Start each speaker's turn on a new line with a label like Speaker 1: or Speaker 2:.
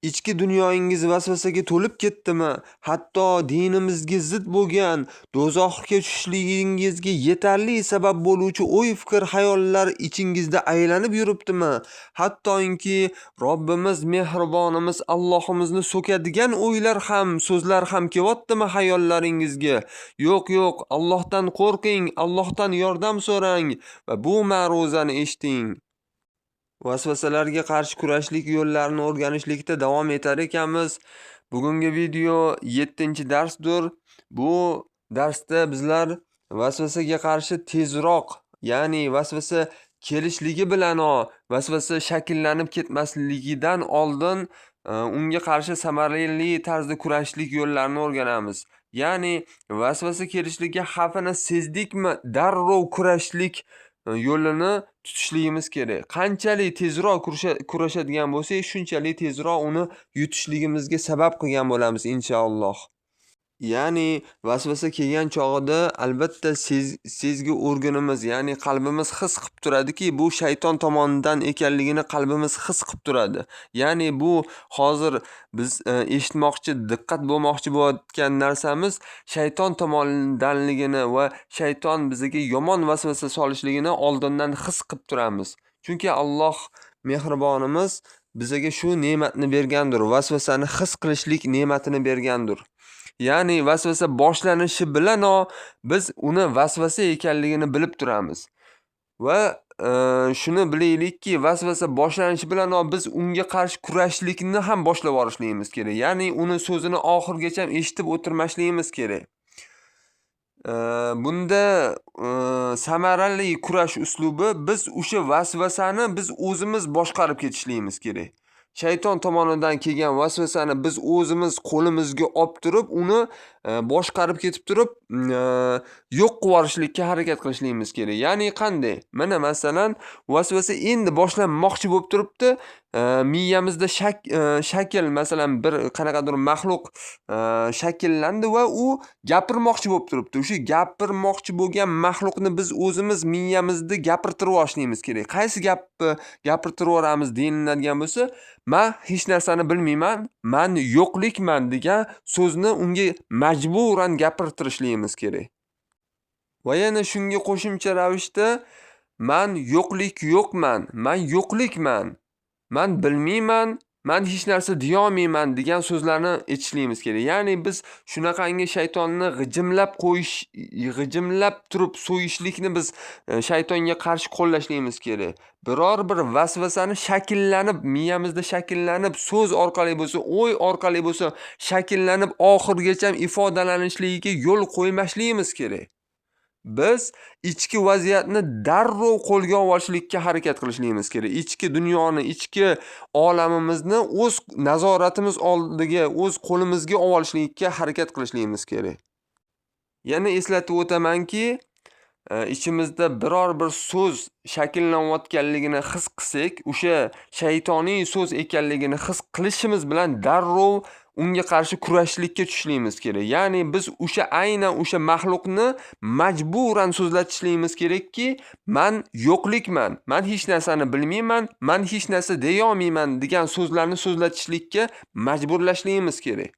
Speaker 1: ichki dunyoyingiz vasvasaga to'lib ketdimi? Hatto dinimizga zid bo'lgan do'zaxga tushishligingizga yetarli sabab bo'luvchi o'y-fikr, hayollar ichingizda aylanib yuribdimi? Hattoki Robbimiz mehribonimiz Allohimizni so'kadigan o'ylar ham, so'zlar ham kelyaptimi hayollaringizga? Yo'q, Allohdan qo'rqing, Allohdan yordam so'rang va bu ma'ruzani eshiting. Vasvasalarga qarshi kurashlik yo'llarini o'rganishlikda davom etar ekanmiz. Bugungi video 7-darsdir. Bu darsda bizlar vasvasaga qarshi tezroq, ya'ni vasvasa kelishligi bilanoq vasvasa shakllanib ketmasligidan oldin unga qarshi samarali tarzda kurashlik yo'llarini o'rganamiz. Ya'ni vasvasa kelishligi xavfini sezdikmi, darrov kurashlik yo'lini tutishligimiz kerak. Qanchalik tezroq kurashadigan bo'lsak, shunchalik tezroq uni yutishligimizga sabab qilgan bo'lamiz inshaalloh. Ya'ni vasvasa kelgan chog'ida albatta sezgi organimiz, ya'ni qalbimiz his qilib turadiki, bu shayton tomonidan ekanligini qalbimiz his qilib turadi. Ya'ni bu hozir biz eshitmoqchi, diqqat bo'lmoqchi bo'layotgan narsamiz shayton tomonidanligini va shayton bizga yomon vasvasa solishligini oldindan his qilib turamiz. Chunki Alloh mehribonimiz bizga shu ne'matni bergandir, vasvasani his qilishlik ne'matini bergandir. Ya'ni vasvasa boshlanishi bilanoq biz uni vasvasa ekanligini bilib turamiz. Va shuni bilaylikki, vasvasa boshlanishi bilanoq biz unga qarshi kurashlikni ham boshlab yuborishligimiz kerak. Ya'ni uni so'zini oxirigacha eshitib o'tirmasligimiz kerak. Bunda samarali kurash uslubi biz o'sha vasvasani biz o'zimiz boshqarib ketishligimiz kerak. Shayton tomonidan kelgan vasvasani biz o'zimiz qo'limizga olib turib, uni boshqarib ketib turib, yo'q qilib yuborishlikka harakat qilishligimiz kerak. Ya'ni qanday? Mana masalan, vasvasa endi boshlanmoqchi bo'lib turibdi, miyamizda shakl, masalan, bir qanaqadir maxluq shakllandi va u gapirmoqchi bo'lib turibdi. O'sha gapirmoqchi bo'lgan maxluqni biz o'zimiz miyamizda gapirtirib olishimiz kerak. Qaysi gapni gapirtirib olamiz deyiladigan bo'lsa, "Men hech narsani bilmayman, men yo'qlikman" degan so'zni unga majburan gapirtirishligimiz kerak. Va yana shunga qo'shimcha ravishda "Men yo'qman, men yo'qlikman, men bilmayman, men hech narsa deya olmayman" degan so'zlarni aytishligimiz kerak. Ya'ni biz shunaqangi shaytonni g'ijimlab turib so'yishlikni biz shaytonga qarshi qo'llashligimiz kerak. Biror bir vasvasani miyamizda shakllanib, so'z orqali bo'lsa, o'y orqali bo'lsa, shakllanib oxirigacha ifodalanishiga yo'l qo'ymasligimiz kerak. Biz ichki vaziyatni darrov qo'lga olishlikka harakat qilishligimiz kerak. Ichki dunyoni, ichki olamimizni o'z nazoratimiz oldiga, o'z qo'limizga olishlikka harakat qilishligimiz kerak. Yana eslatib o'tamanki, ichimizda biror bir so'z shakllanayotganligini his qilsak, o'sha shaytoniy so'z ekanligini his qilishimiz bilan darrov unga qarshi kurashlikka tushishligimiz kerak. Ya'ni biz aynan o'sha maxluqni majburan so'zlatishligimiz kerakki, "Men yo'qlikman, men hech narsani bilmayman, men hech narsa deya olmayman" degan so'zlarni so'zlatishlikka majburlashligimiz kerak.